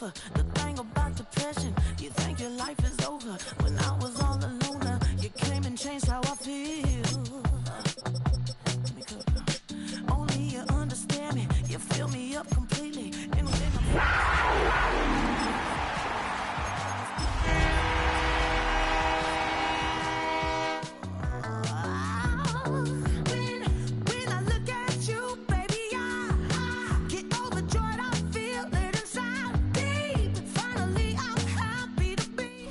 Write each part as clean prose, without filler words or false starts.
sofa. The thing about depression, you think your life is over. When I was all alone, you came and changed how I feel. Only you understand me, you fill me up completely. And when I look at you, baby, I get overjoyed. I feel it inside deep. Finally, I'm happy to be.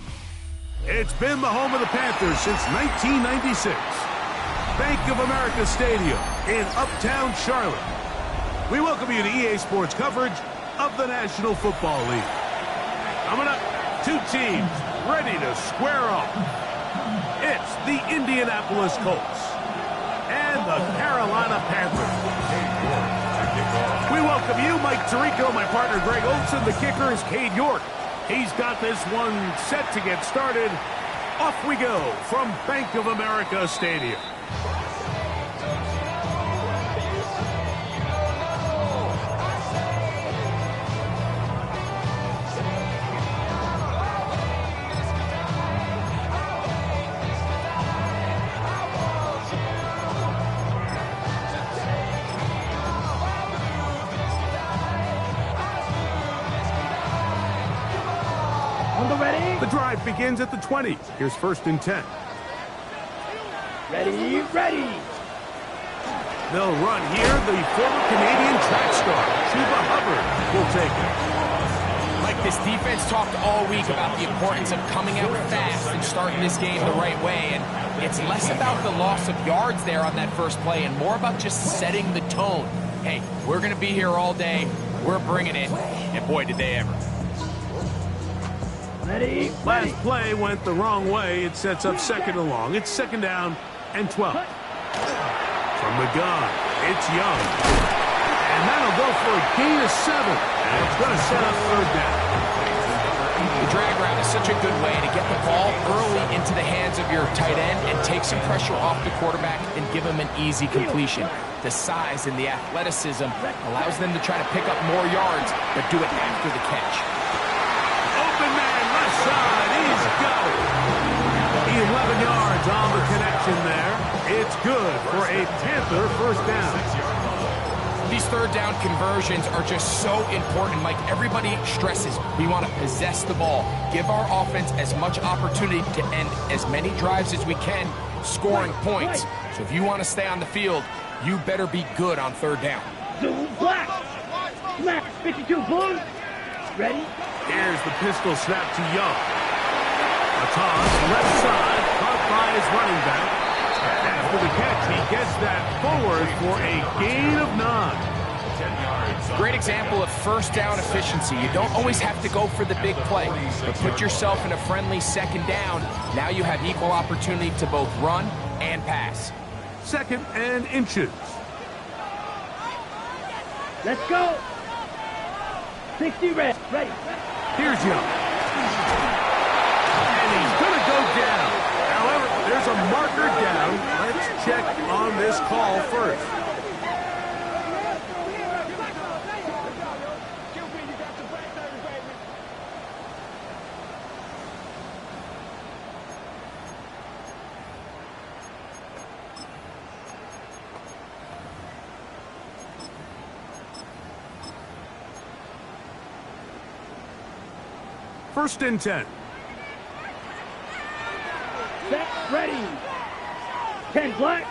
It's been the home of the Panthers since 1996. Bank of America Stadium in Uptown Charlotte. We welcome you to EA Sports coverage of the National Football League. Coming up, two teams ready to square off. It's the Indianapolis Colts and the Carolina Panthers. We welcome you, Mike Tirico, my partner Greg Olson. The kicker is Cade York. He's got this one set to get started. Off we go from Bank of America Stadium. The drive begins at the 20. Here's 1st and 10. Ready, ready. They'll run here. The former Canadian track star, Chuba Hubbard, will take it. Like this defense talked all week about the importance of coming out fast and starting this game the right way. And it's less about the loss of yards there on that first play and more about just setting the tone. Hey, we're going to be here all day. We're bringing it. And boy, did they ever. Ready, Last play went the wrong way. It sets up 2nd and long. It's 2nd down and 12. From the gun, it's Young. And that'll go for a gain of 7. And it's going to set up 3rd down. The drag route is such a good way to get the ball early into the hands of your tight end and take some pressure off the quarterback and give him an easy completion. The size and the athleticism allows them to try to pick up more yards, but do it after the catch. Open man, left side, he's got it. 11 yards on the connection there. It's good for a Panther 1st down. These 3rd down conversions are just so important. Like everybody stresses, we want to possess the ball, give our offense as much opportunity to end as many drives as we can, scoring points. So if you want to stay on the field, you better be good on 3rd down. black. Smack, 52 Blues. Ready? Here's the pistol snap to Young. A toss, left side, caught by his running back. After the catch, he gets that forward for a gain of 9. Great example of 1st down efficiency. You don't always have to go for the big play, but put yourself in a friendly 2nd down. Now you have equal opportunity to both run and pass. 2nd and inches. Let's go. 60 red. Ready. Here's Young. And he's going to go down. However, there's a marker down. Let's check on this call first. First and 10. Set, ready. 10 black.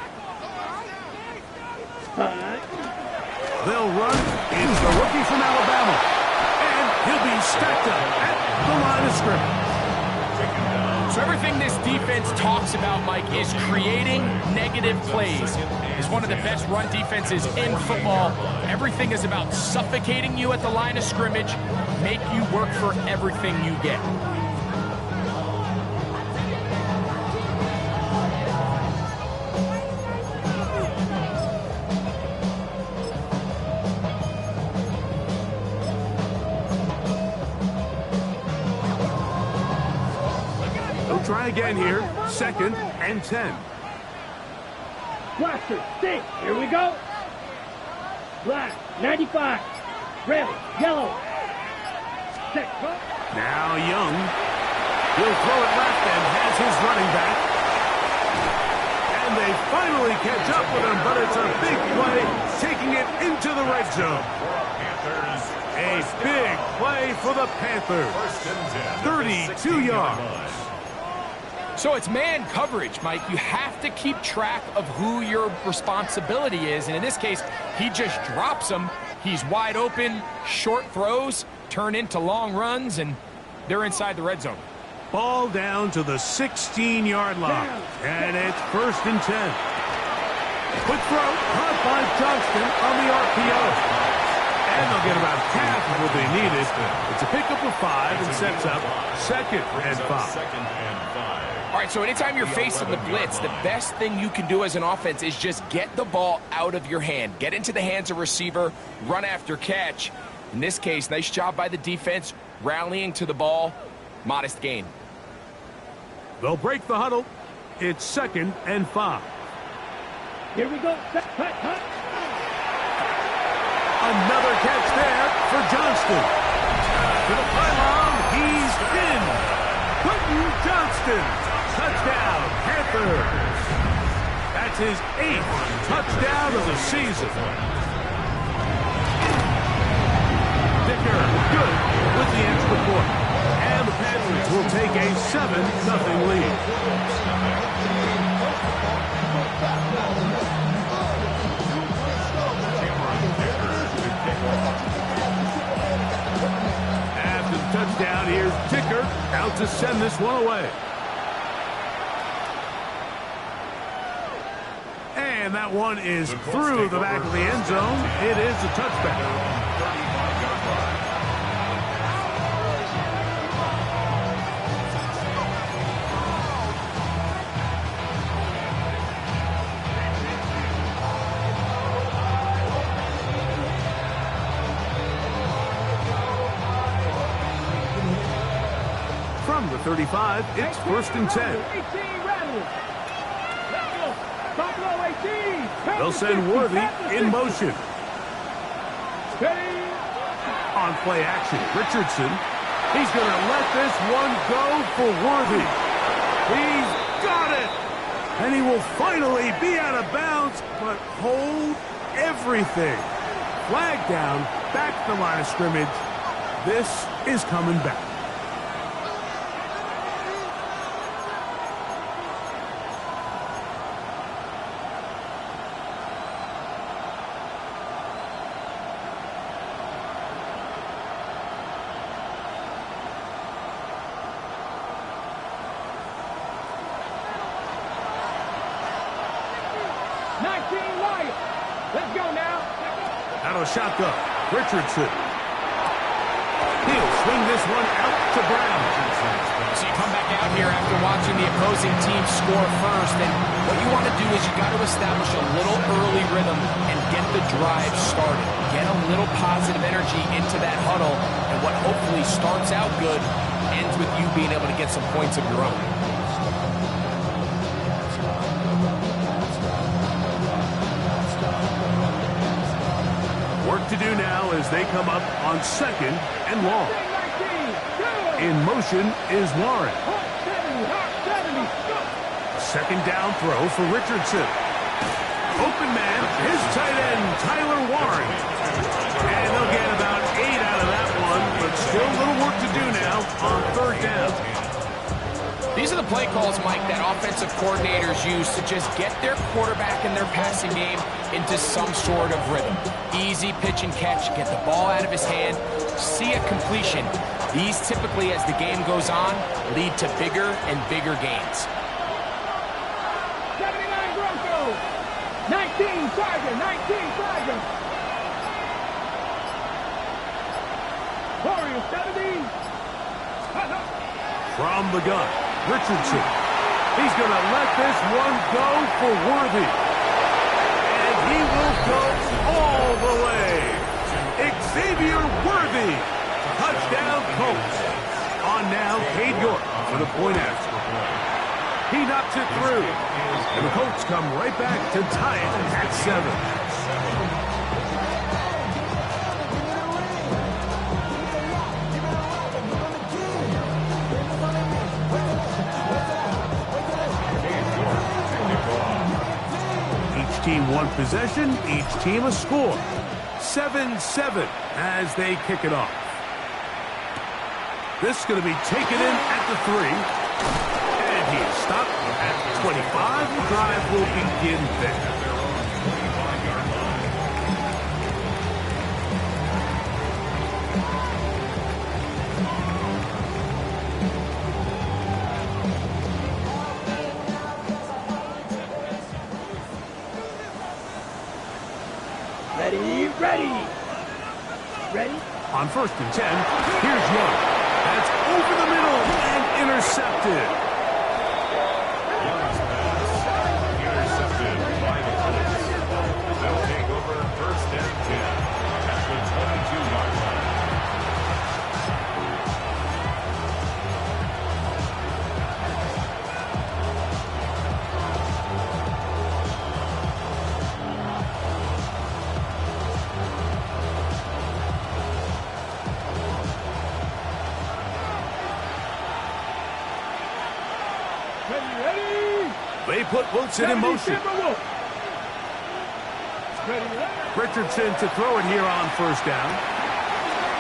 They'll run. It's the rookie from Alabama. And he'll be stacked up at the line of scrimmage. So everything this defense talks about, Mike, is creating negative plays. It's one of the best run defenses in football. Everything is about suffocating you at the line of scrimmage, make you work for everything you get. They'll try again here. 2nd and 10. Blaster, stick. Here we go. Black, 95. Red, yellow. Set. Go. Now Young. He'll throw it left and has his running back. And they finally catch up with him, but it's a big play, taking it into the red zone. A big play for the Panthers. 32 yards. So it's man coverage, Mike. You have to keep track of who your responsibility is. And in this case, he just drops him. He's wide open, short throws, turn into long runs, and they're inside the red zone. Ball down to the 16-yard line. And it's 1st and 10. Quick throw, caught by Johnston on the RPO. And they'll get about half of what they needed. It's a pickup of 5 and sets up 2nd and 5. All right, so anytime you're facing the blitz, the best thing you can do as an offense is just get the ball out of your hand. Get into the hands of receiver, run after catch. In this case, nice job by the defense, rallying to the ball. Modest gain. They'll break the huddle. It's 2nd and 5. Here we go. Set. Cut. Cut. Another catch there for Johnston. To the pylon, he's in. Quentin Johnston. Touchdown, Panthers. That's his 8th touchdown of the season. Dicker, good with the extra point. And the Panthers will take a 7-0 lead. After the touchdown, here's Dicker out to send this one away. And that one is through the back of the end zone. It is a touchback. From the 35, it's 1st and 10. 18 Rattle. Let's go. Buffalo 18. They'll send Worthy in motion. Ready. On play action, Richardson. He's going to let this one go for Worthy. He's got it. And he will finally be out of bounds, but hold everything. Flag down, back to the line of scrimmage. This is coming back. Let's go now. Out of shotgun, Richardson. He'll swing this one out to Brown. So you come back out here after watching the opposing team score first, and what you want to do is you got to establish a little early rhythm and get the drive started. Get a little positive energy into that huddle, and what hopefully starts out good ends with you being able to get some points of your own. Work to do now as they come up on 2nd and long. In motion is Warren. 2nd down throw for Richardson. Open man, his tight end, Tyler Warren. And they'll get about 8 out of that one, but still a little work to do now on 3rd down. These are the play calls, Mike, that offensive coordinators use to just get their quarterback and their passing game into some sort of rhythm. Easy pitch and catch, get the ball out of his hand, see a completion. These typically, as the game goes on, lead to bigger and bigger gains. 79 Broncos. 19 Tiger. 19 Tiger. Warriors 70. From the gun, Richardson. He's going to let this one go for Worthy. And he will go all the way. Xavier Worthy. Touchdown, Colts. On now, Cade York for the point after. He knocks it through. And the Colts come right back to tie it at 7. team one possession, each team a score. 7-7 as they kick it off. This is going to be taken in at the 3. And he is stopped at the 25. The drive will begin there. Ready? On 1st and 10, here's Young. That's over the middle and intercepted. Young's pass intercepted by the Colts. They'll take over 1st and 10 at the 22-yard line. They put Wilson in motion. Richardson to throw it here on 1st down.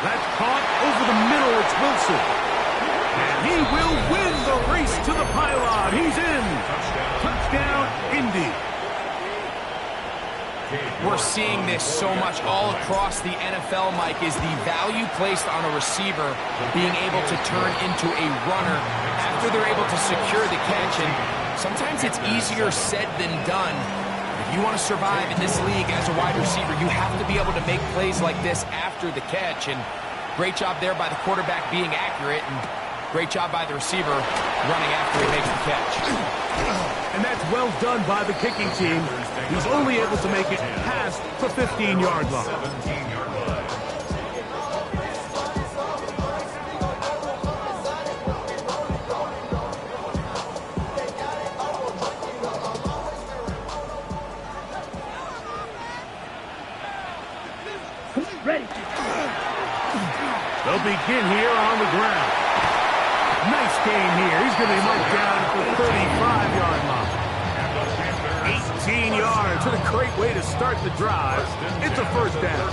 That's caught over the middle. It's Wilson. And he will win the race to the pylon. He's in. Touchdown, Indy. We're seeing this so much all across the NFL, Mike, is the value placed on a receiver being able to turn into a runner after they're able to secure the catch. And sometimes it's easier said than done. If you want to survive in this league as a wide receiver, you have to be able to make plays like this after the catch. And great job there by the quarterback being accurate, and great job by the receiver running after he makes the catch. And that's well done by the kicking team. He's only able to make it past the 15-yard line. 17-yard line. Ready. They'll begin here on the ground. Nice gain here. He's going to be marked down at the 35-yard line. 18 yards. What a great way to start the drive. It's a 1st down.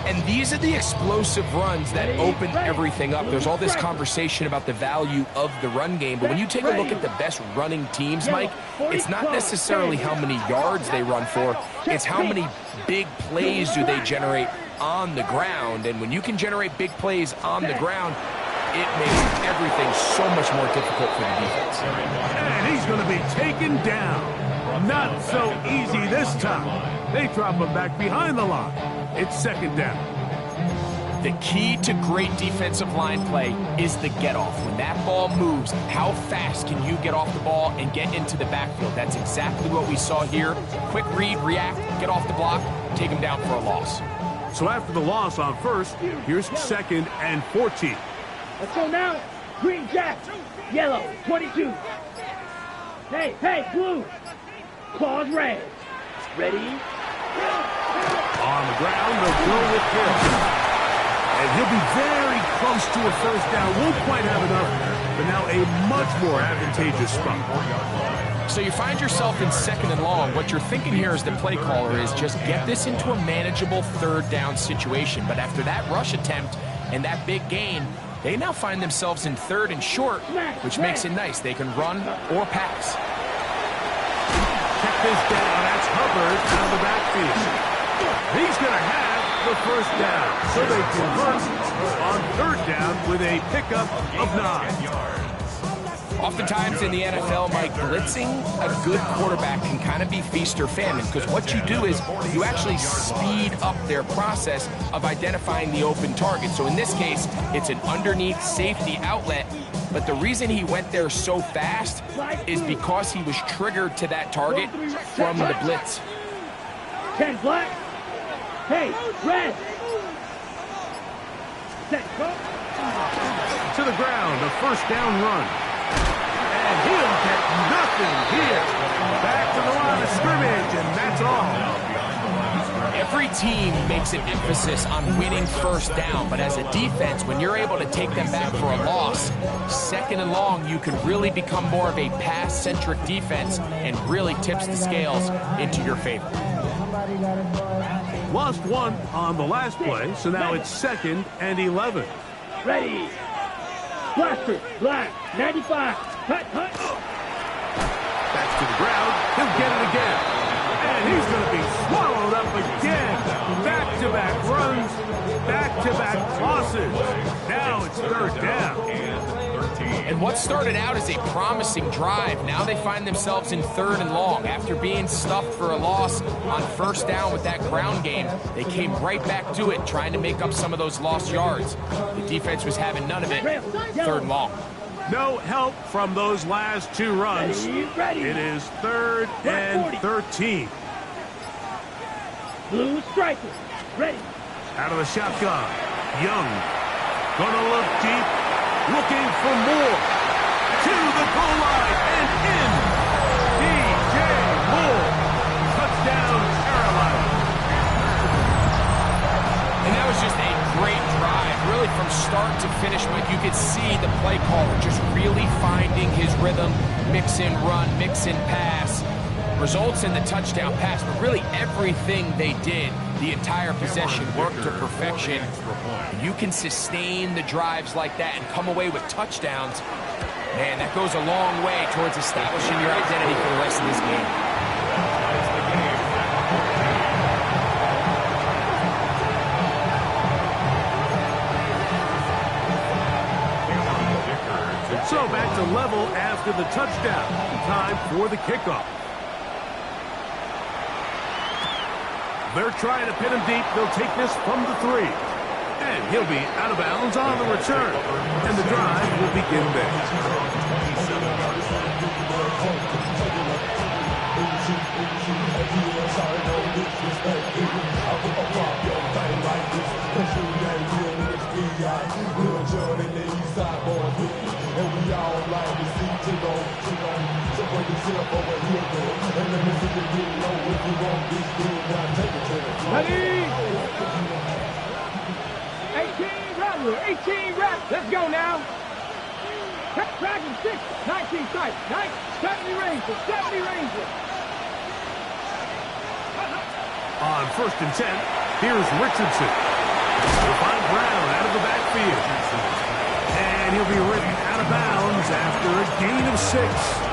And these are the explosive runs that open everything up. There's all this conversation about the value of the run game, but when you take a look at the best running teams, Mike, it's not necessarily how many yards they run for, it's how many big plays do they generate on the ground. And when you can generate big plays on the ground, it makes everything so much more difficult for the defense. And he's going to be taken down. Not so easy this time. They drop him back behind the line. It's 2nd down. The key to great defensive line play is the get-off. When that ball moves, how fast can you get off the ball and get into the backfield? That's exactly what we saw here. Quick read, react, get off the block, take him down for a loss. So after the loss on 1st, here's 2nd and 14. Let's go now. Green jack. Yellow. 22. Hey, blue. Claws red. Ready? On the ground, they'll go with Hill. And he'll be very close to a 1st down. Won't quite have enough, but now a much more advantageous spot. So you find yourself in 2nd and long. What you're thinking here as the play caller is just get this into a manageable 3rd down situation. But after that rush attempt and that big gain, they now find themselves in 3rd and short, which makes it nice. They can run or pass. Check this down. That's Hubbard out of the backfield. He's going to have the 1st down. So they convert on 3rd down with a pickup of 9. Oftentimes in the NFL, Mike, blitzing a good quarterback can kind of be feast or famine, because what you do is you actually speed up their process of identifying the open target. So in this case, it's an underneath safety outlet, but the reason he went there so fast is because he was triggered to that target from the blitz. 10 black. Hey, red. Set, go. To the ground, a 1st down run. And he'll get nothing here. Back to the line of scrimmage, and that's all. Every team makes an emphasis on winning first down, but as a defense, when you're able to take them back for a loss, second and long, you can really become more of a pass-centric defense and really tips the scales into your favor. Lost one on the last play, so now it's 2nd and 11. Ready. Blaster, black, 95. Hut, hut. That's to the ground. He'll get it again. And he's going to be swallowed up again. Back-to-back runs, back-to-back losses. Now it's 3rd down. And what started out as a promising drive, now they find themselves in 3rd and long. After being stuffed for a loss on 1st down with that ground game, they came right back to it, trying to make up some of those lost yards. The defense was having none of it. 3rd and long. No help from those last 2 runs. Ready. It is 3rd and 13. Blue striker. Ready. Out of the shotgun. Young. Gonna look deep. Looking for more. To the goal line and in. DJ Moore. Touchdown, Carolina. And that was just a great drive, really from start to finish, but you could see the play caller just really finding his rhythm, mix and run, mix and pass. Results in the touchdown pass, but really everything they did, the entire possession worked to perfection. You can sustain the drives like that and come away with touchdowns. Man, that goes a long way towards establishing your identity for the rest of this game. So back to level after the touchdown. Time for the kickoff. They're trying to pin him deep. They'll take this from the 3. And he'll be out of bounds on the return. And the drive will begin there. Ready. 18 Rattler, 18 Rattler. Let's go now. Dragon 6, 19 sight, 70 Ranger, 70 Ranger. On 1st and 10, here's Richardson. He'll find Brown out of the backfield. And he'll be written out of bounds after a gain of 6.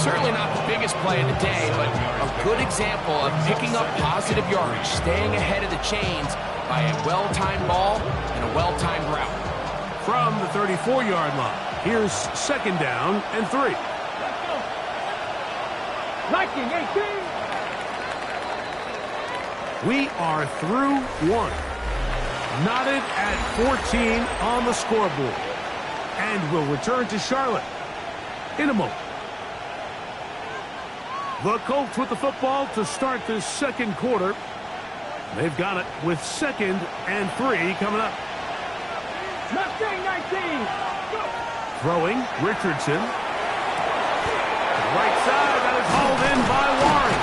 Certainly not the biggest play of the day, but a good example of picking up positive yardage, staying ahead of the chains by a well-timed ball and a well-timed route. From the 34-yard line, here's 2nd down and 3. Let's go. Lightning 18. We are through 1. Knotted at 14 on the scoreboard. And we'll return to Charlotte in a moment. The Colts with the football to start this 2nd quarter. They've got it with 2nd and 3 coming up. Mustang 19. Go. Throwing, Richardson. Right side, that is hauled in by Warren.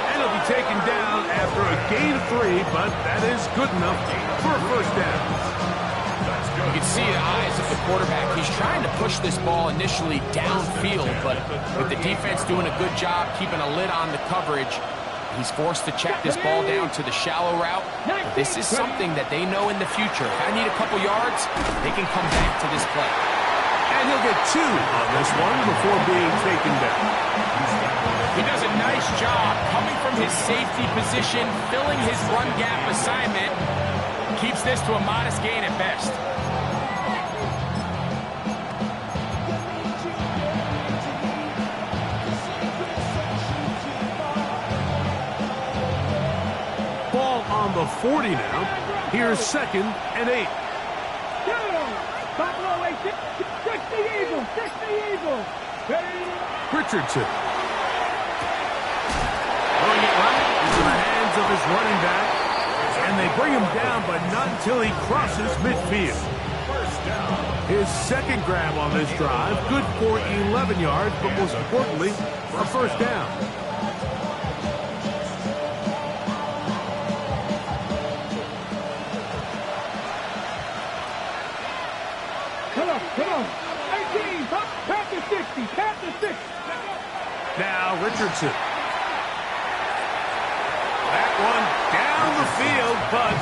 And he'll be taken down after a gain of 3, but that is good enough for a 1st down. You can see the eyes of the quarterback. He's trying to push this ball initially downfield, but with the defense doing a good job keeping a lid on the coverage, he's forced to check this ball down to the shallow route. This is something that they know in the future. If I need a couple yards, they can come back to this play. And he'll get 2 on this one before being taken down. He does a nice job coming from his safety position, filling his run gap assignment, keeps this to a modest gain at best. Ball on the 40 now. Here's 2nd and 8. Buffalo 8, 60 Eagles, 60 Eagles. Richardson. Throwing it right into the hands of his running back. And they bring him down, but not until he crosses midfield. His 2nd grab on this drive, good for 11 yards, but most importantly, a 1st down. Richardson. That one down the field, but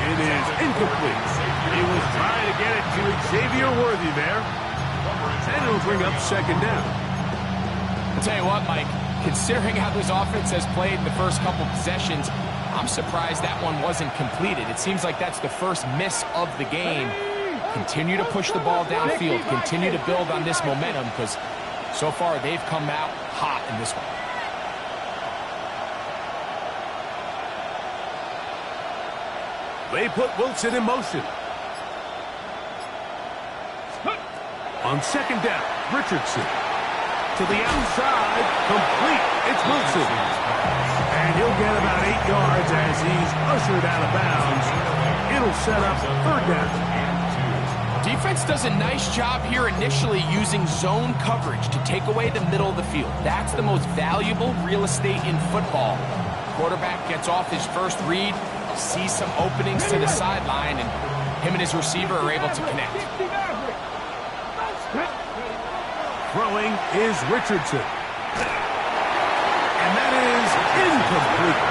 it is incomplete. He was trying to get it to Xavier Worthy there. And it'll bring up second down. I'll tell you what, Mike, considering how this offense has played in the first couple possessions, I'm surprised that one wasn't completed. It seems like that's the first miss of the game. Continue to push the ball downfield. Continue to build on this momentum because so far they've come out hot in this one. They put Wilson in motion. On second down, Richardson. To the outside, complete. It's Wilson. And he'll get about 8 yards as he's ushered out of bounds. It'll set up third down. Defense does a nice job here initially using zone coverage to take away the middle of the field. That's the most valuable real estate in football. Quarterback gets off his first read, sees some openings to the sideline, and him and his receiver are able to connect. Throwing is Richardson. And that is incomplete.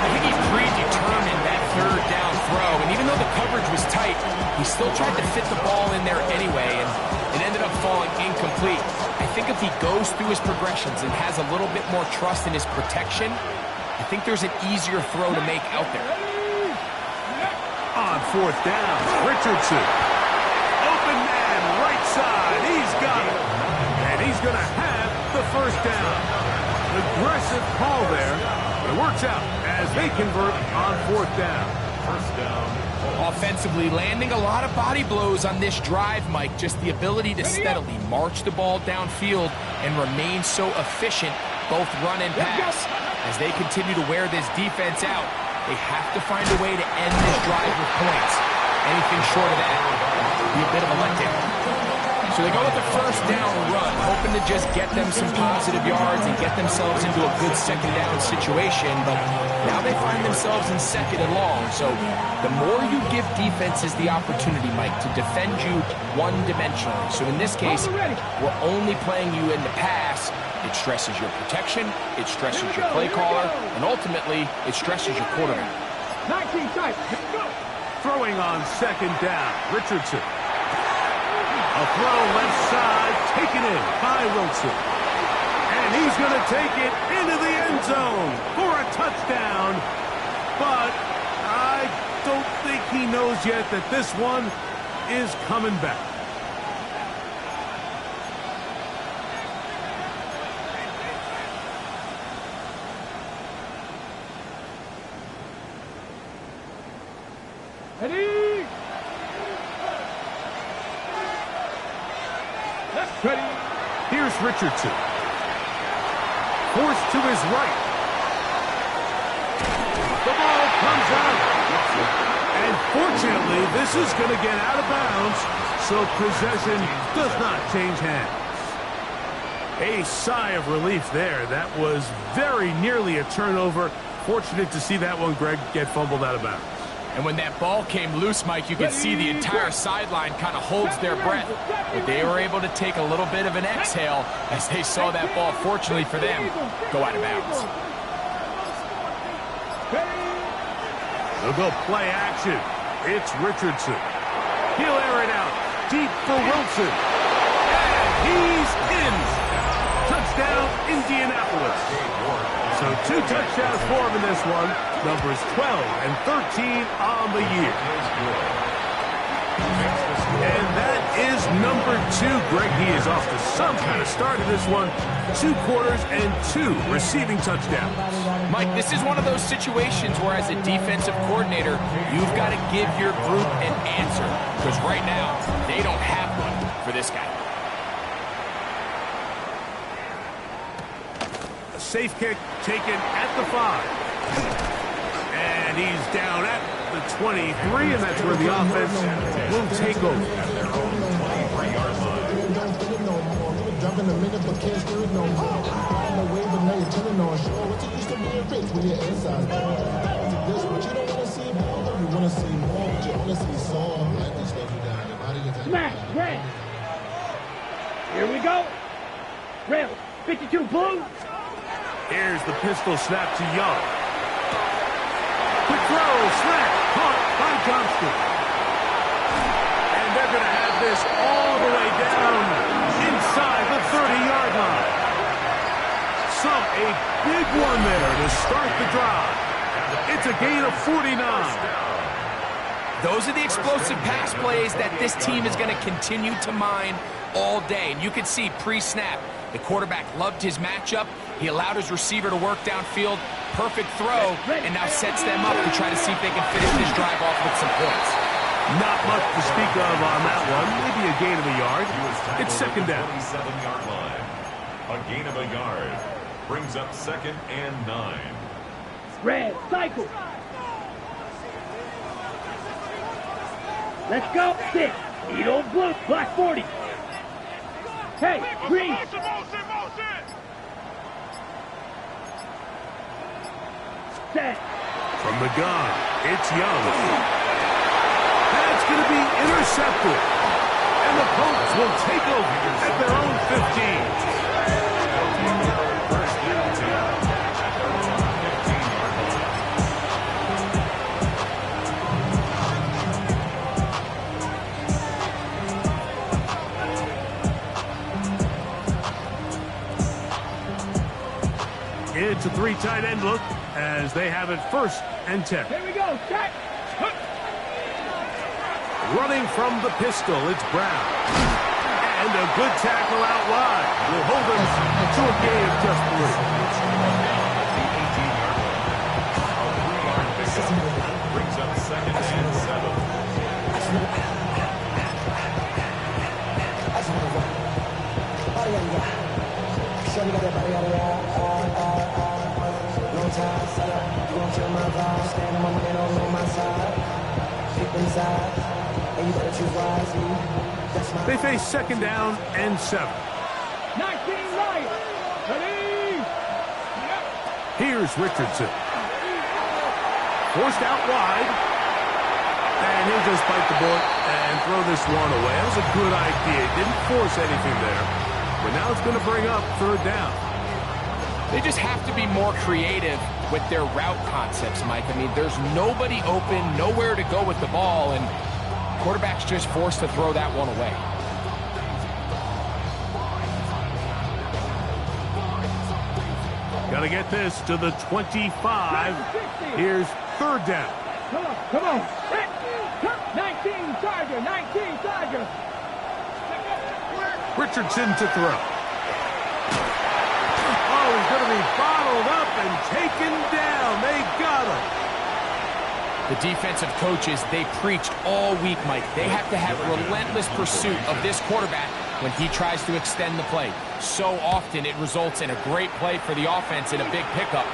I think he predetermined that third down throw, and even though the coverage was tight, he still tried to fit the ball in there anyway, and it ended up falling incomplete. I think if he goes through his progressions and has a little bit more trust in his protection, I think there's an easier throw to make out there. On fourth down, Richardson. Open man, right side. He's got it. And he's going to have the first down. Aggressive call there. It works out as they convert on fourth down. First down. Offensively, landing a lot of body blows on this drive, Mike. Just the ability to steadily march the ball downfield and remain so efficient, both run and pass. As they continue to wear this defense out, they have to find a way to end this drive with points. Anything short of that would be a bit of a letdown. So they go with the first down run, hoping to just get them some positive yards and get themselves into a good second down situation, but now they find themselves in second and long. So the more you give defenses the opportunity, Mike, to defend you one-dimensionally. So in this case, we're only playing you in the pass. It stresses your protection, it stresses your play caller, and ultimately, it stresses your quarterback. 19 tight. Throwing on second down, Richardson. A throw left side, taken in by Wilson. And he's going to take it into the end zone for a touchdown. But I don't think he knows yet that this one is coming back. Ready? Ready. Here's Richardson. Forced to his right. The ball comes out. And fortunately, this is going to get out of bounds, so possession does not change hands. A sigh of relief there. That was very nearly a turnover. Fortunate to see that one, Greg, get fumbled out of bounds. And when that ball came loose, Mike, you could see the entire sideline kind of holds their breath. But they were able to take a little bit of an exhale as they saw that ball, fortunately for them, go out of bounds. They'll go play action. It's Richardson. He'll air it out deep for Wilson. And he's in. Touchdown, Indianapolis. So 2 touchdowns for him in this one. Numbers 12 and 13 on the year. And that is number 2. Greg, he is off to some kind of start in this one. 2 quarters and 2 receiving touchdowns. Mike, this is one of those situations where as a defensive coordinator, you've got to give your group an answer. Because right now, they don't have one for this guy. Safe kick taken at the 5. And he's down at the 23, and that's where the offense will take over. Their own 23-yard line. Smash, red. Here we go. Red, 52 blue. Here's the pistol snap to Young. Quick throw, snap, caught by Johnston. And they're going to have this all the way down inside the 30-yard line. So a big one there to start the drive. It's a gain of 49. Those are the explosive pass plays that this team is going to continue to mine all day. And you can see pre-snap, the quarterback loved his matchup. He allowed his receiver to work downfield. Perfect throw, and now sets them up to try to see if they can finish this drive off with some points. Not much to speak of on that one. Maybe a gain of a yard. It's second down. 27-yard line. A gain of a yard brings up 2nd and 9. Red, cycle. Let's go. 6. Edo blue. Black 40. Hey, green. Set. From the gun, it's Young. That's going to be intercepted. And the Colts will take over at their own 15. First and 10 at their own 15-yard line. It's a 3 tight end look as they have it 1st and 10. Here we go. Check. Running from the pistol, it's Brown. And a good tackle out wide will hold them to a gain of just 3. A 3-yard pickup brings up 2nd and 7. They face 2nd down and 7. 19 right. Ready. Here's Richardson. Forced out wide. And he'll just bite the bullet and throw this one away. That was a good idea. Didn't force anything there. But now it's going to bring up 3rd down. They just have to be more creative with their route concepts, Mike. I mean, there's nobody open, nowhere to go with the ball, and quarterback's just forced to throw that one away. Got to get this to the 25. Here's 3rd down. Come on. Come on. 19 Charger. 19 Charger. Richardson to throw. Oh, he's going to be bottled up and taken down. They got him. The defensive coaches, they preached all week, Mike. They have to have relentless pursuit of this quarterback when he tries to extend the play. So often it results in a great play for the offense and a big pickup.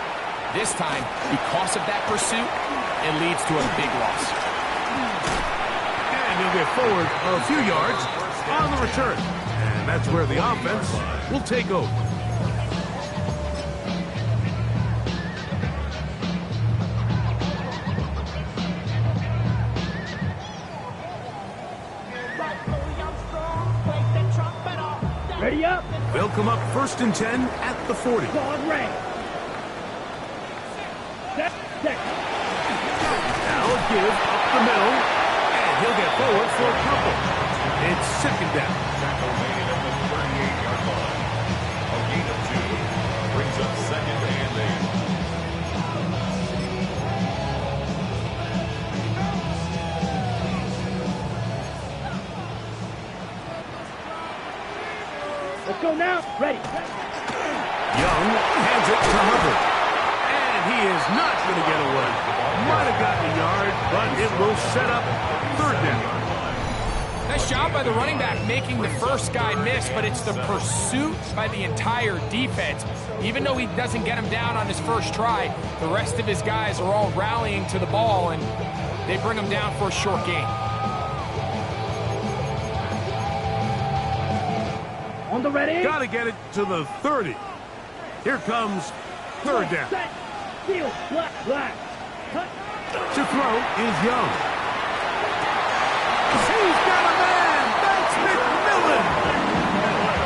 This time, because of that pursuit, it leads to a big loss. And he'll get forward a few yards on the return. And that's where the offense will take over. Ready up. They'll come up 1st and 10 at the 40. Ball red. Set. Now a give up the middle. And he'll get forward for a couple. It's 2nd down. Tackle made at the 38-yard line. A gain of 2 brings up 2nd and 8. Let's go now. Ready. Young hands it to Hubbard. And he is not going to get away. Might have gotten a yard, but it will set up 3rd down. Nice job by the running back making the first guy miss, but it's the pursuit by the entire defense. Even though he doesn't get him down on his first try, the rest of his guys are all rallying to the ball, and they bring him down for a short gain. On the ready. Got to get it to the 30. Here comes 3rd down. Set. Seal. Black. Cut. To throw is Young. He's got a man. That's McMillan.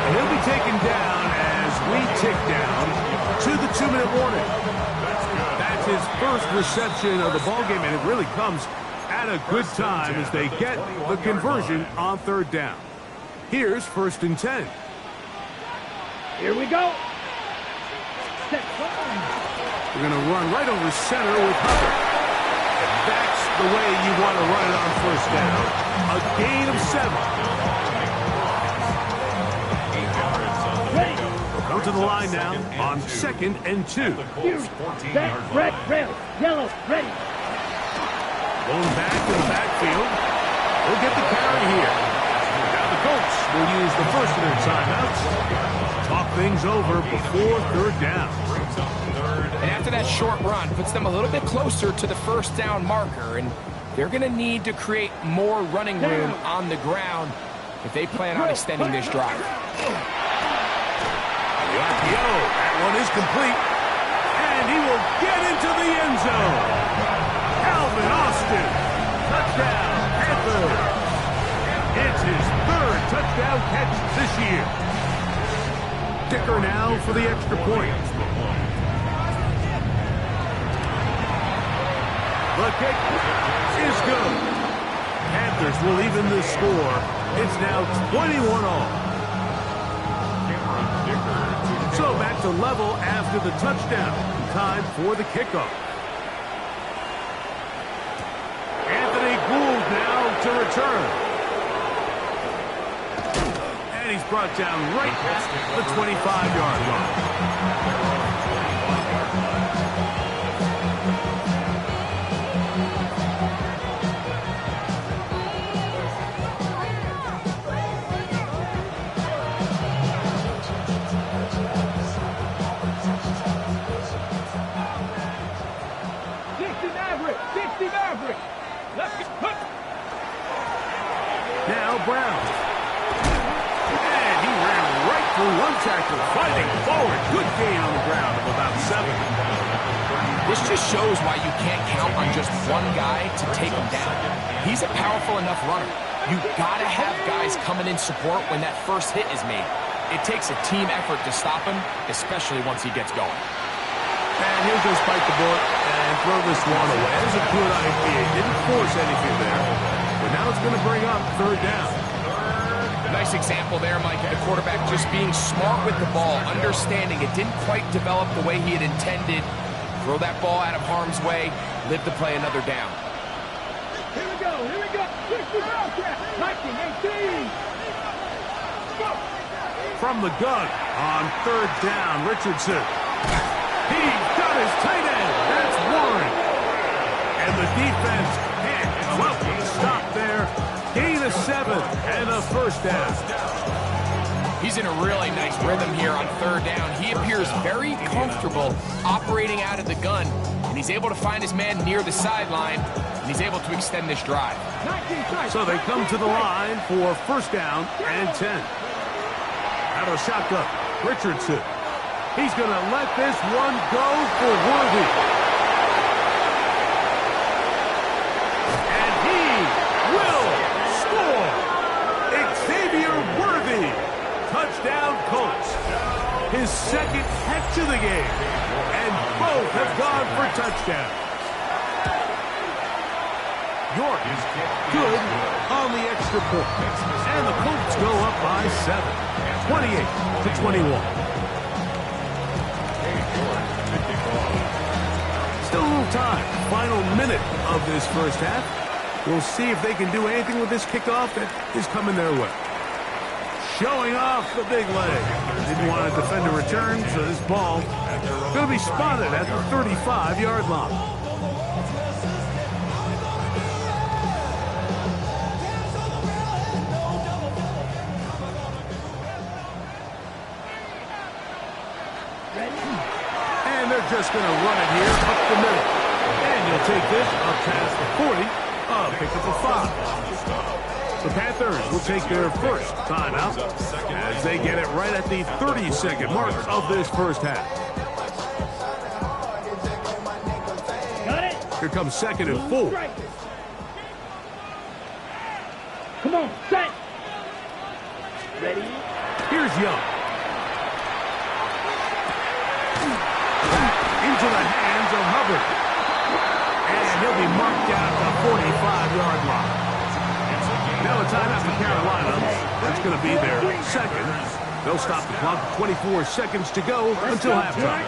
And he'll be taken down as we tick down to the 2-minute 2-minute warning. That's his first reception of the ballgame, and it really comes at a good time as they get the conversion on third down. Here's 1st and 10. Here we go. We're going to run right over center with Hubbard. That's the way you want to run it on 1st down. A gain of 7. Go to the line now on 2nd and 2. Set, red, yellow, ready. Going back to the backfield. We'll get the carry here. Now the Colts will use the first of their timeouts. Talk things over before 3rd down. And after that short run, puts them a little bit closer to the 1st down marker, and they're going to need to create more running room on the ground if they plan on extending this drive. The RPO, that one is complete, and he will get into the end zone. Calvin Austin, touchdown, Panthers. It's his 3rd touchdown catch this year. Kicker now for the extra point. The kick is good. Panthers will even the score. It's now 21 all. So back to level after the touchdown. Time for the kickoff. Anthony Gould now to return. And he's brought down right at the 25-yard line. Now Brown. And he ran right through one tackle, fighting forward. Good gain on the ground of about 7. This just shows why you can't count on just one guy to take him down. He's a powerful enough runner. You've got to have guys coming in support when that first hit is made. It takes a team effort to stop him, especially once he gets going. And he'll just bite the bullet and throw this one away. It was a good idea. He didn't force anything there. But now it's going to bring up 3rd down. Nice example there, Mike, of the quarterback just being smart with the ball, understanding it didn't quite develop the way he had intended. Throw that ball out of harm's way, live to play another down. Here we go, 60 Wildcat, 1918. Go. From the gun on 3rd down, Richardson. He's got his tight end. That's Warren. And the defense can't come up with a stop there. Gain of 7 and a 1st down. He's in a really nice rhythm here on 3rd down. He appears very comfortable operating out of the gun, and he's able to find his man near the sideline, and he's able to extend this drive. So they come to the line for 1st down and 10. Out of shotgun, Richardson. He's going to let this one go for Worthy. And he will score. Xavier Worthy. Touchdown Colts. His 2nd catch of the game. And both have gone for touchdowns. York is good on the extra point. And the Colts go up by 7. 28-21. Still a little time. Final minute of this 1st half. We'll see if they can do anything with this kickoff that is coming their way. Showing off the big leg. Didn't want to defend a return, so this ball going to be spotted at the 35-yard line. And they're just going to run it here up the middle. And you'll take this up past the 40. Pick up a 5. The Panthers will take their first timeout as they get it right at the 30-second mark of this 1st half. Got it. Here comes 2nd and 4. Come on, set. Ready. Here's Young. into the hands of Hubbard. And he'll be marked down at the 45-yard line. Now a timeout for Carolina. That's going to be their second. They'll stop the clock with 24 seconds to go until halftime.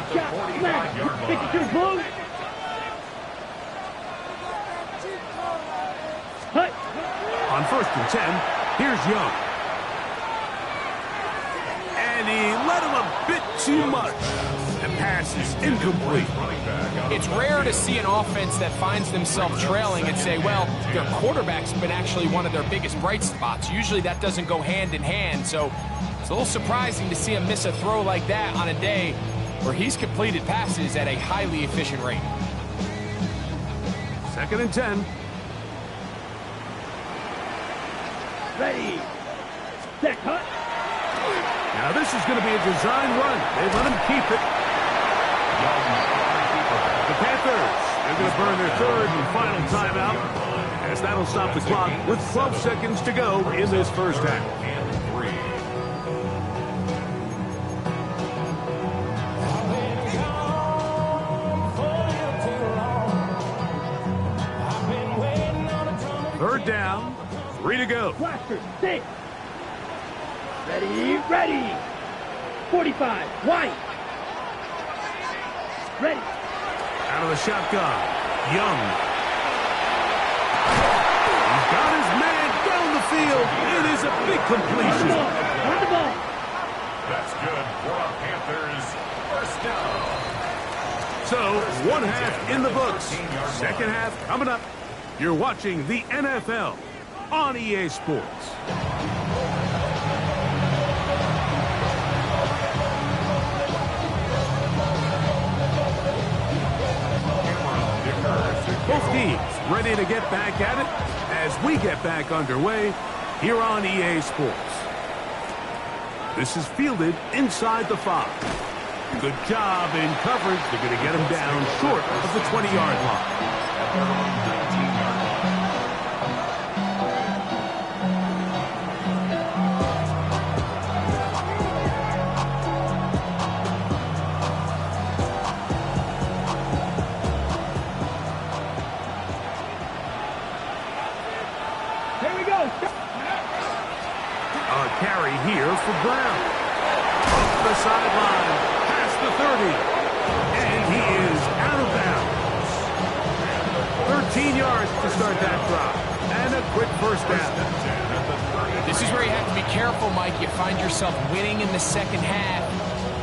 On 1st and 10, here's Young. And he led him a bit too much. The pass is incomplete. It's rare to see an offense that finds themselves trailing and say, well, their quarterback's been actually one of their biggest bright spots. Usually that doesn't go hand in hand, so it's a little surprising to see him miss a throw like that on a day where he's completed passes at a highly efficient rate. 2nd and 10. Ready. Set, cut. Now this is going to be a design run. They let him keep it. The Panthers, they're going to burn their 3rd and final timeout, as that'll stop the clock with 12 seconds to go in this first half. Third down, 3 to go. Blaster, 6. Ready, ready. 45, White. Ready. Out of the shotgun, Young. He's got his man down the field. It is a big completion. Run the ball. That's good for our Panthers. First down. So, one half in the books. Second half coming up. You're watching the NFL on EA Sports. Both teams ready to get back at it as we get back underway here on EA Sports. This is fielded inside the 5. Good job in coverage. They're going to get him down short of the 20-yard line. Here we go. A carry here for Brown. Off the sideline, past the 30. And he is out of bounds. 13 yards to start that drive. And a quick first down. This is where you have to be careful, Mike. You find yourself winning in the second half.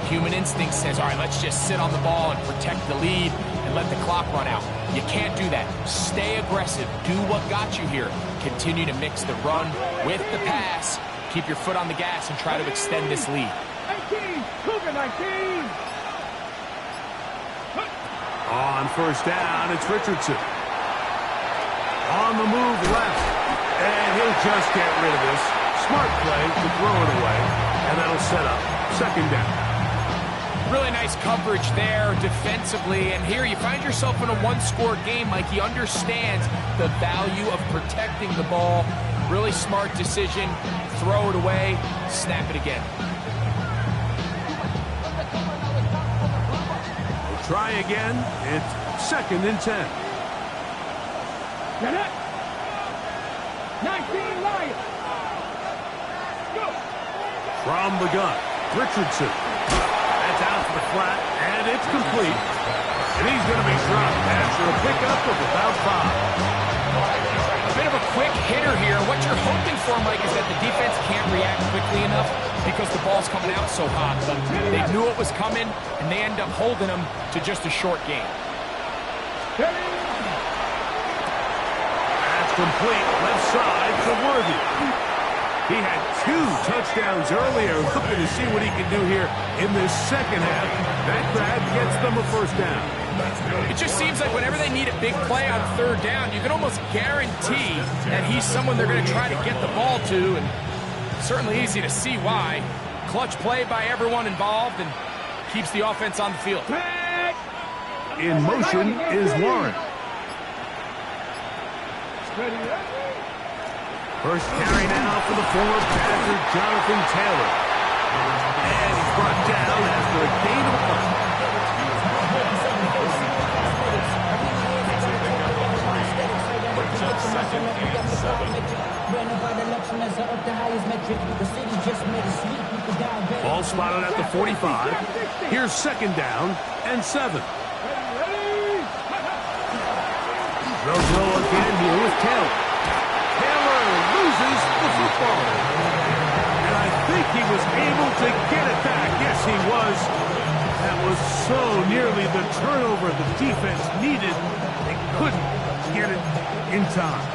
Human instinct says, all right, let's just sit on the ball and protect the lead and let the clock run out. You can't do that. Stay aggressive. Do what got you here. Continue to mix the run with the pass. Keep your foot on the gas and try to extend this lead. 18, Cougar 19. On first down, it's Richardson. On the move left. And he'll just get rid of this. Smart play to throw it away. And that'll set up second down. Really nice coverage there defensively. And here you find yourself in a one-score game. Mike, he understands the value of protecting the ball. Really smart decision. Throw it away. Snap it again. We'll try again. It's 2nd and 10. Get it. 19 Lions. Go. From the gun, Richardson. That's out to the flat, and it's complete. And he's going to be dropped after a pickup of about 5. A bit of a quick hitter here. What you're hoping for, Mike, is that the defense can't react quickly enough because the ball's coming out so hot. But they knew it was coming, and they end up holding them to just a short game. That's complete, left side to Worthy. He had 2 touchdowns earlier, looking to see what he can do here in this second half. That grab gets them a first down. It just seems like whenever they need a big play on third down, you can almost guarantee that he's someone they're going to try to get the ball to, and certainly easy to see why. Clutch play by everyone involved and keeps the offense on the field. In motion is Warren. First carry now for the former Panther, Jonathan Taylor. And he's brought down after a gain of a couple. Ball spotted at the 45. Here's second down and 7. Throws low again here with Taylor. Taylor loses the football. And I think he was able to get it back. Yes, he was. That was so nearly the turnover the defense needed. They couldn't get it in time.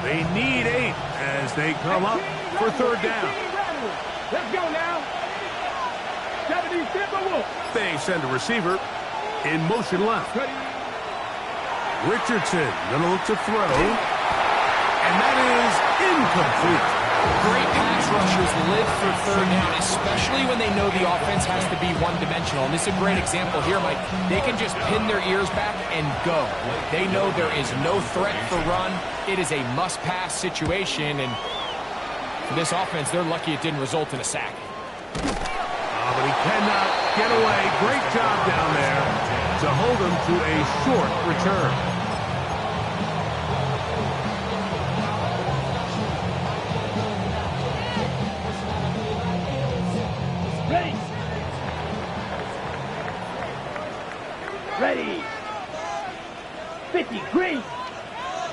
They need 8 as they come up for third down. Let's go now. 70 Timberwolves. They send a receiver in motion left. Richardson gonna look to throw. And that is incomplete. Great pass rushers live for third down, especially when they know the offense has to be one-dimensional. And this is a great example here, Mike. They can just pin their ears back and go. They know there is no threat for run. It is a must-pass situation, and for this offense, they're lucky it didn't result in a sack. Oh, but he cannot get away. Great job down there to hold him to a short return. Ready. Ready. 50 green.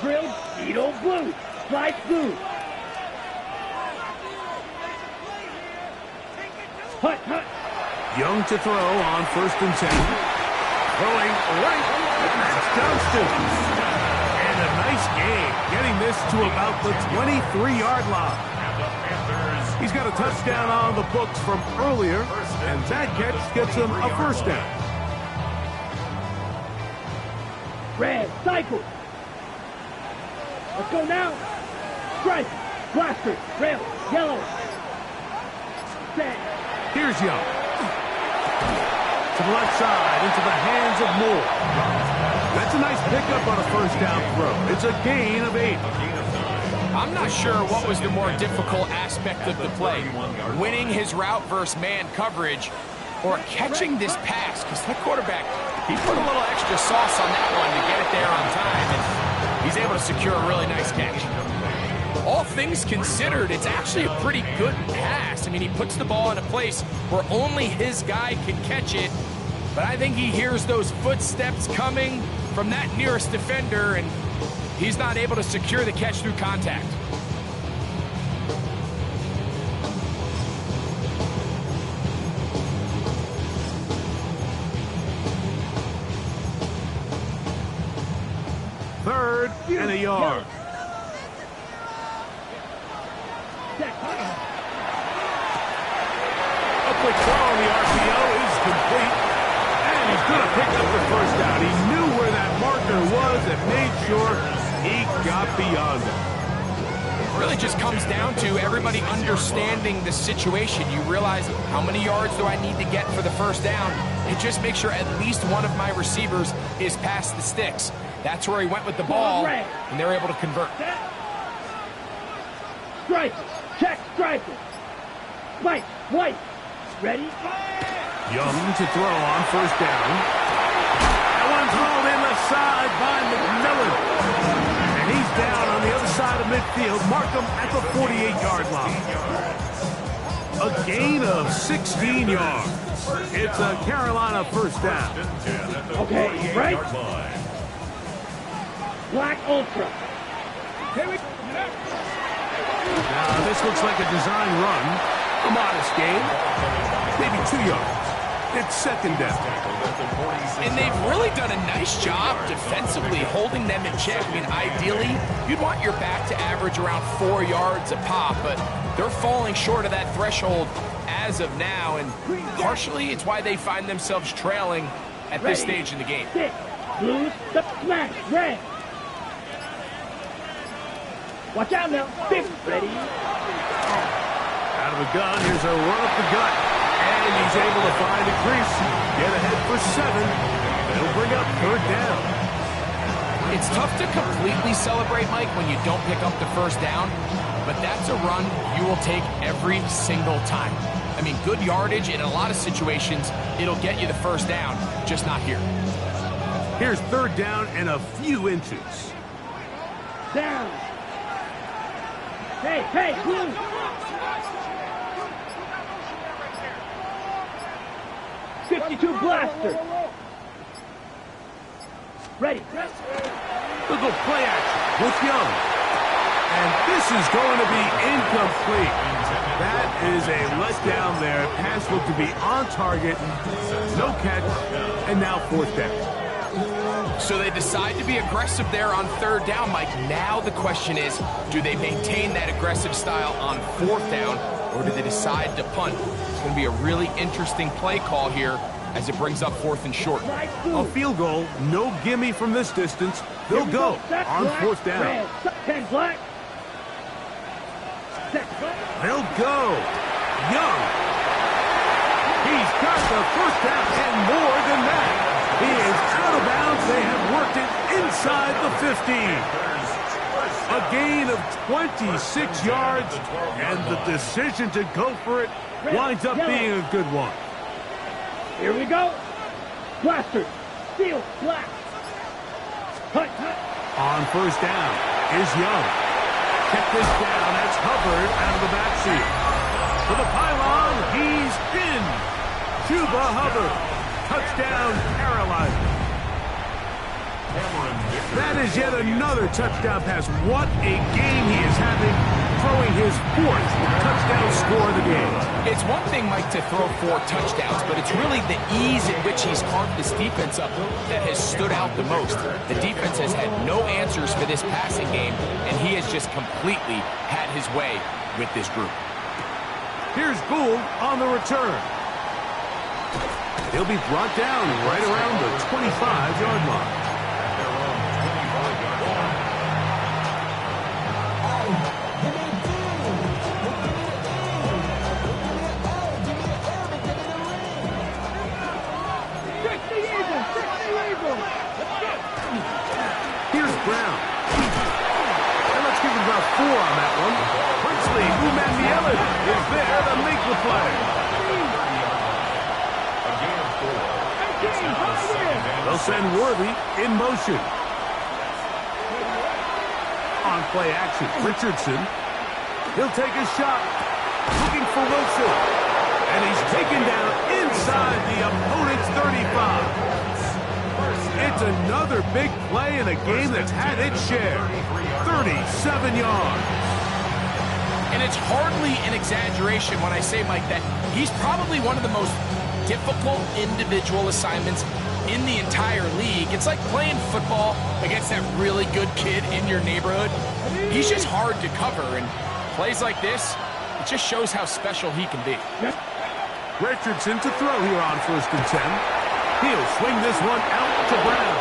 Grilled Cheeto blue. Slice blue. Hut, hut. Young to throw on 1st and 10. Throwing right. That's Johnston. And a nice game, getting this to about the 23-yard line. He's got a touchdown on the books from earlier, and that catch gets him a first down. Red, cycle. Let's go now. Stripe, blaster, rail, yellow. Set. Here's Young. To the left side, into the hands of Moore. That's a nice pickup on a first down throw. It's a gain of 8. I'm not sure what was the more difficult aspect of the play. Winning his route versus man coverage or catching this pass, because that quarterback, he put a little extra sauce on that one to get it there on time, and he's able to secure a really nice catch. All things considered, it's actually a pretty good pass. I mean, he puts the ball in a place where only his guy can catch it, but I think he hears those footsteps coming from that nearest defender, and he's not able to secure the catch through contact. Third and a yard. A quick throw on the RPO is complete. And he's going to pick up the first down. He knew where that marker was and made sure he got beyond it. It really just comes down to everybody understanding the situation. You realize, how many yards do I need to get for the first down? And just make sure at least one of my receivers is past the sticks. That's where he went with the ball, and they're able to convert. Stripe, check, stripe. White, white. Ready? Young to throw on first down. That one's rolled in the side by McMillan. And he's down on the other side of midfield. Mark him at the 48-yard line. A gain of 16 yards. It's a Carolina first down. Okay, right? Black Ultra. Here we go. Now, this looks like a design run. A modest gain. Maybe 2 yards. It's second down. And they've really done a nice job defensively holding them in check. I mean, ideally, you'd want your back to average around 4 yards a pop, but they're falling short of that threshold as of now, and partially it's why they find themselves trailing at this stage in the game. Six. Blues, the smash, red. Watch out now. Six. Ready? Out of the gun, here's a run up the gut. And he's able to find a crease. Get ahead for 7. It'll bring up third down. It's tough to completely celebrate, Mike, when you don't pick up the first down, but that's a run you will take every single time. I mean, good yardage in a lot of situations, it'll get you the first down, just not here. Here's third down and a few inches. Down. Hey, blue. .52 blaster. Ready. Look at play action with Young. And this is going to be incomplete. That is a letdown there. Pass looked to be on target. No catch. And now fourth down. So they decide to be aggressive there on third down, Mike. Now the question is, do they maintain that aggressive style on fourth down, or do they decide to punt? It's going to be a really interesting play call here as it brings up fourth and short. A field goal, no gimme from this distance. They'll go on fourth down. 10 black. They'll go. Young. He's got the first down and more than that. He is out of bounds. They have worked it inside the 50. A gain of 26 yards, and the decision to go for it winds up being a good one. Here we go. Blaster. Steel. Black. Hut. On first down is Young. Check this down. That's Hubbard out of the backseat. For the pylon, he's in. Chuba Hubbard. Touchdown, Carolina. That is yet another touchdown pass. What a game he is having, throwing his fourth touchdown score of the game. It's one thing, Mike, to throw 4 touchdowns, but it's really the ease in which he's carved this defense up that has stood out the most. The defense has had no answers for this passing game, and he has just completely had his way with this group. Here's Gould on the return. He'll be brought down right around the 25-yard line. Here's Brown. And let's give him about 4 on that one. Princely Umanmielen is there to make the play. They'll send Worthy in motion. On play action, Richardson. He'll take a shot. Looking for Wilson. And he's taken down inside the opponent's 35. It's another big play in a game that's had its share. 37 yards. And it's hardly an exaggeration when I say, Mike, that he's probably one of the most difficult individual assignments in the entire league. It's like playing football against that really good kid in your neighborhood. He's just hard to cover, and plays like this, it just shows how special he can be. Richardson to throw here on first and 10. He'll swing this one out to Brown.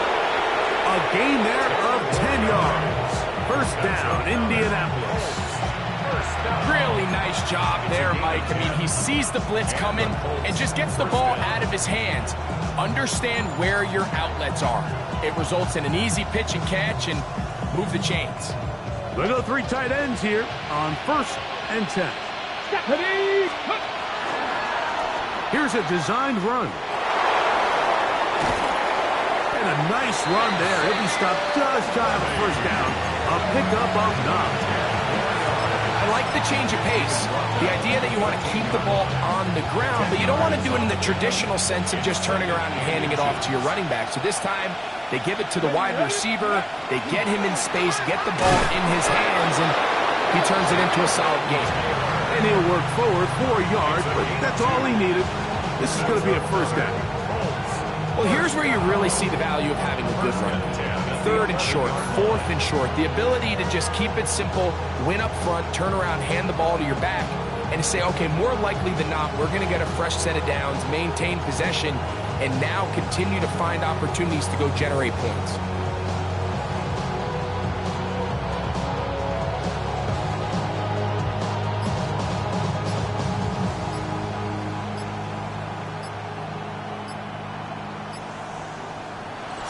A gain there of 10 yards. First down, Indianapolis. Really nice job there, Mike. I mean, he sees the blitz coming and just gets the ball out of his hands. Understand where your outlets are. It results in an easy pitch and catch and move the chains. We'll go 3 tight ends here on first and 10. Here's a designed run. And a nice run there. He'll be stopped just shy of a first down. A pickup of 9. I like the change of pace. The idea that you want to keep the ball on the ground, but you don't want to do it in the traditional sense of just turning around and handing it off to your running back. So this time, they give it to the wide receiver. They get him in space, get the ball in his hands, and he turns it into a solid game. And he'll work forward 4 yards, but that's all he needed. This is going to be a first down. Well, here's where you really see the value of having a good run. Third and short, fourth and short. The ability to just keep it simple, win up front, turn around, hand the ball to your back, and say, okay, more likely than not, we're going to get a fresh set of downs, maintain possession, and now continue to find opportunities to go generate points.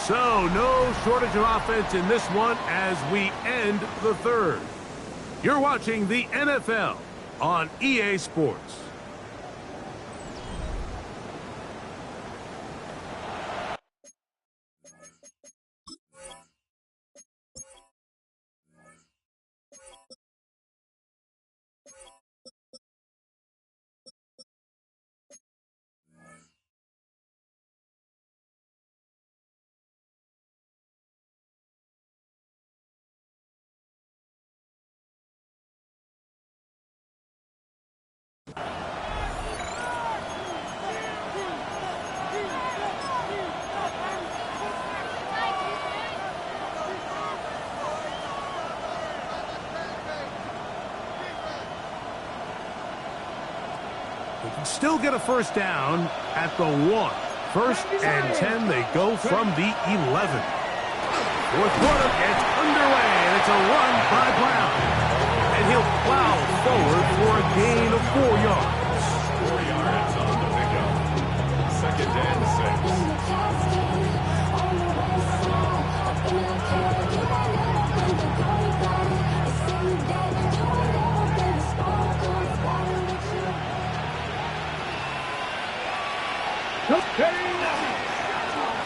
So, no shortage of offense in this one as we end the third. You're watching the NFL on EA Sports. They can still get a first down at the 1. First and 10, they go from the 11. Fourth quarter gets underway, and it's a run by Brown. And he'll plow forward for a gain of 4 yards. 4 yards on the pickup. Second and 6.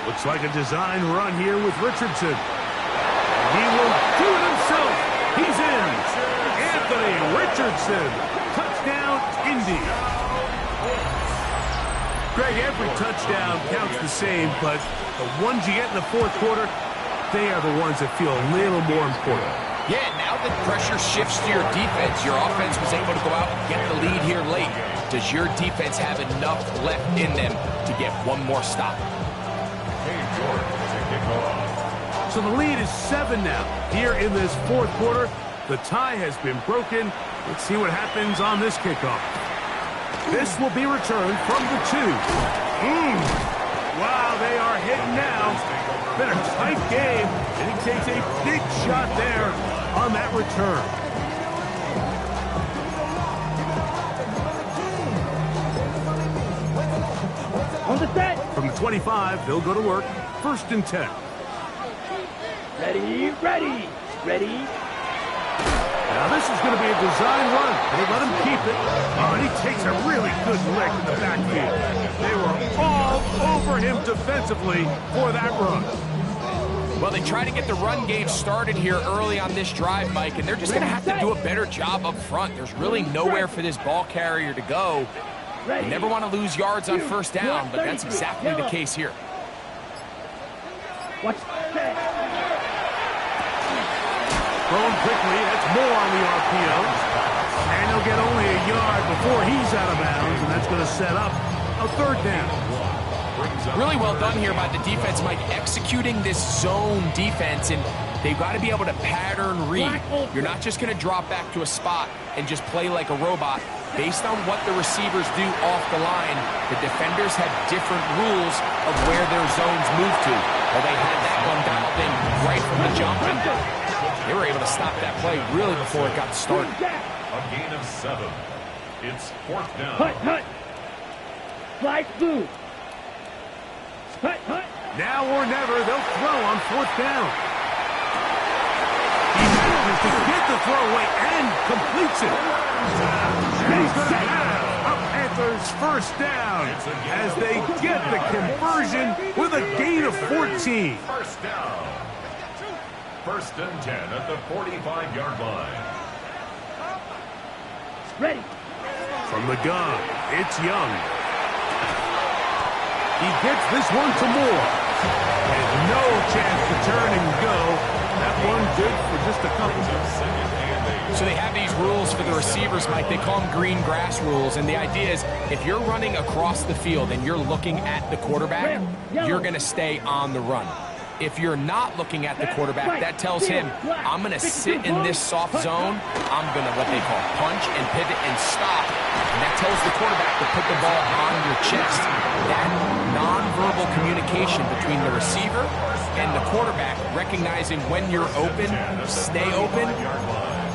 Looks like a design run here with Richardson. He will do it himself. He's in. Anthony Richardson. Touchdown, Indy. Greg, every touchdown counts the same, but the ones you get in the fourth quarter, they are the ones that feel a little more important. Yeah, now that pressure shifts to your defense, your offense was able to go out and get the lead here late. Does your defense have enough left in them to get one more stop? Hey, George, to kick off. So the lead is 7 now. Here in this fourth quarter, the tie has been broken. Let's see what happens on this kickoff. This will be returned from the 2. Wow, they are hitting now. Been a tight game, and he takes a big shot there on that return. On the set. From the 25, they'll go to work. First and 10. Ready, ready, ready. Now this is going to be a design run. They let him keep it. Oh, and he takes a really good lick in the backfield. They were all over him defensively for that run. Well, they try to get the run game started here early on this drive, Mike, and they're just going to have to do a better job up front. There's really nowhere for this ball carrier to go. You never want to lose yards on first down, but that's exactly the case here. Watch that. Throwing quickly, that's more on the RPO. And he'll get only a yard before he's out of bounds, and that's going to set up a third down. Really well done here by the defense, Mike, executing this zone defense, and they've got to be able to pattern read. You're not just going to drop back to a spot and just play like a robot. Based on what the receivers do off the line, the defenders have different rules of where their zones move to. Well, they had that one dialed in right from the jump, and they were able to stop that play really before it got started. A gain of 7. It's fourth down. Hut, hut. Flag blue. Hut, hut. Now or never, they'll throw on fourth down. He manages to get the throw away and completes it. And he's going to have a Panthers first down as they get the conversion with a gain of 14. First down. First and 10 at the 45-yard line. Ready. From the gun, it's Young. He gets this one to Moore. And no chance to turn and go. That one good for just a couple. So they have these rules for the receivers, Mike. They call them green grass rules. And the idea is if you're running across the field and you're looking at the quarterback, you're going to stay on the run. If you're not looking at the quarterback, that tells him, I'm going to sit in this soft zone. I'm going to what they call punch and pivot and stop. And that tells the quarterback to put the ball on your chest. That nonverbal communication between the receiver and the quarterback, recognizing when you're open, stay open,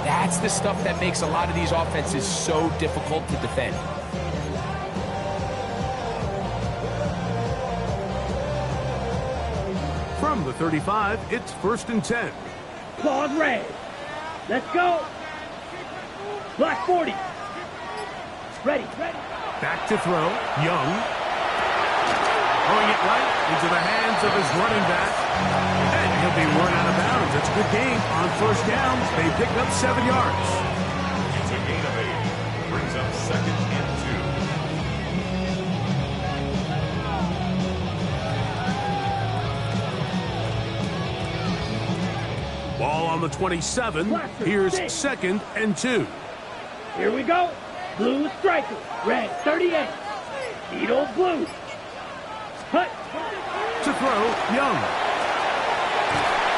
that's the stuff that makes a lot of these offenses so difficult to defend. From the 35, it's 1st and 10. Claws red. Let's go. Black 40. Ready. Back to throw. Young. Throwing it right into the hands of his running back. And he'll be run out of bounds. That's a good game. On 1st down, they pick up 7 yards. It's a gain of 8. Brings up 2nd and 2. Ball on the 27. Here's 2nd and 2. Here we go. Blue striker. Red 38. Needle blue. Cut. To throw, Young.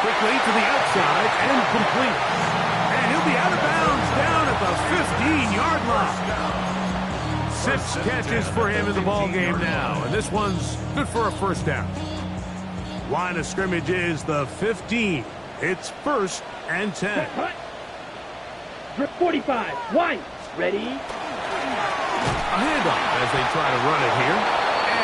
Quickly to the outside and complete. And he'll be out of bounds down at the 15-yard line. 6 catches for him in the ball game now. And this one's good for a 1st down. Line of scrimmage is the 15. It's 1st and 10. Cut. Grip 45. Wide. Ready. A handoff as they try to run it here.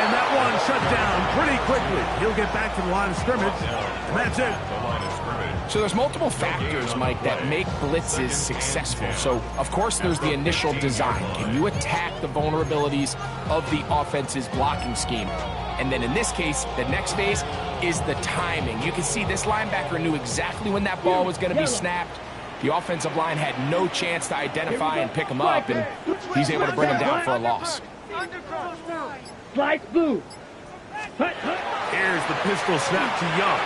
And that one shut down pretty quickly. He'll get back to the line of scrimmage. And that's it. The line of scrimmage. So there's multiple factors, Mike, that make blitzes successful. So, of course, there's the initial design. Can you attack the vulnerabilities of the offense's blocking scheme? And then in this case, the next phase is the timing. You can see this linebacker knew exactly when that ball was going to be snapped. The offensive line had no chance to identify and pick him up, and he's able to bring him down for a loss. Slice blue. Cut. Here's the pistol snap to Young.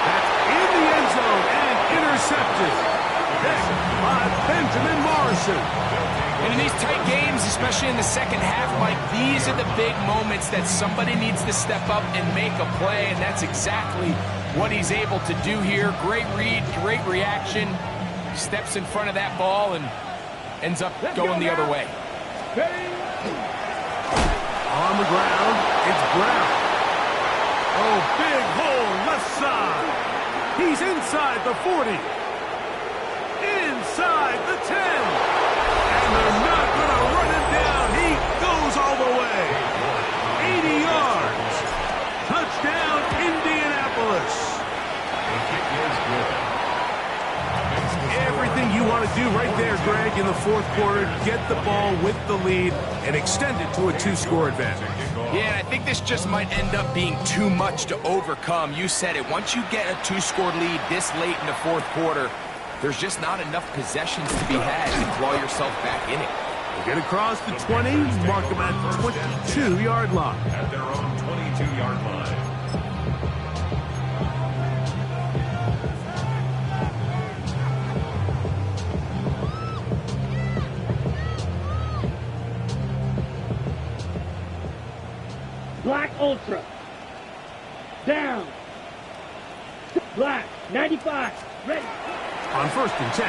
That's in the end zone and intercepted. Picked by Benjamin Morrison. And in these tight games, especially in the second half, Mike, these are the big moments that somebody needs to step up and make a play, and that's exactly what he's able to do here. Great read, great reaction. Steps in front of that ball and ends up going the other way. On the ground, it's Brown. Oh, big hole left side. He's inside the 40. Inside the 10. And they're not going to run him down. He goes all the way. 80 yards. Touchdown, Indianapolis. The kick is good. Everything you want to do right there, Greg, in the 4th quarter. Get the ball with the lead and extend it to a 2-score advantage. Yeah, and I think this just might end up being too much to overcome. You said it. Once you get a 2-score lead this late in the 4th quarter, there's just not enough possessions to be had to claw yourself back in it. Get across the 20, mark them at the 22-yard line. At their own 22-yard line. Black Ultra. Down. Black 95. Ready. On 1st and 10,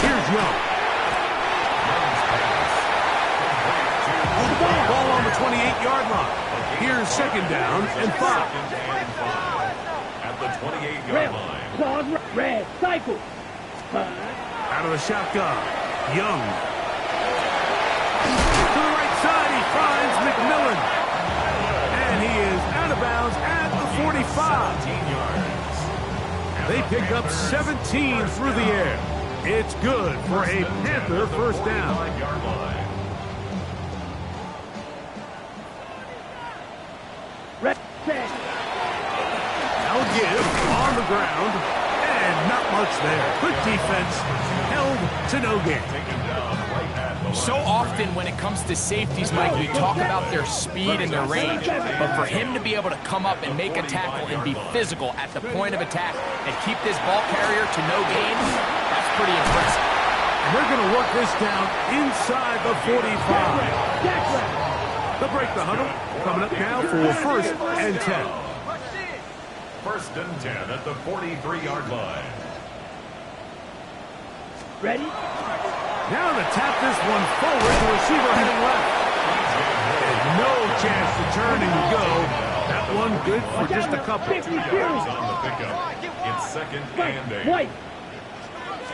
here's Young. Ball on the 28-yard line. Here's 2nd down and 5. At the 28-yard Red. line. Claws red. Cycle. Out of the shotgun, Young. To the right side, he finds McMillan. And he is out of bounds at the 45. 17 yards. They pick up 17 through the air. It's good for a Panther 1st down. 45-yard line. Red. Set. Now give on the ground. And not much there. Good defense. Held to no gain. Taken down right at the So often when it comes to safeties, Mike, we talk about their speed and their range. But for him to be able to come up and make a tackle and be physical at the point of attack and keep this ball carrier to no gain, that's pretty impressive. And they're going to work this down inside the 45. They'll break the huddle. Coming up now for 1st and 10. 1st and 10 at the 43-yard line. Ready. Now to tap this one forward, the receiver heading left. And no chance to turn and go. That one good for just a couple. 50 2 yards on the pickup. It's 2nd and 8. White.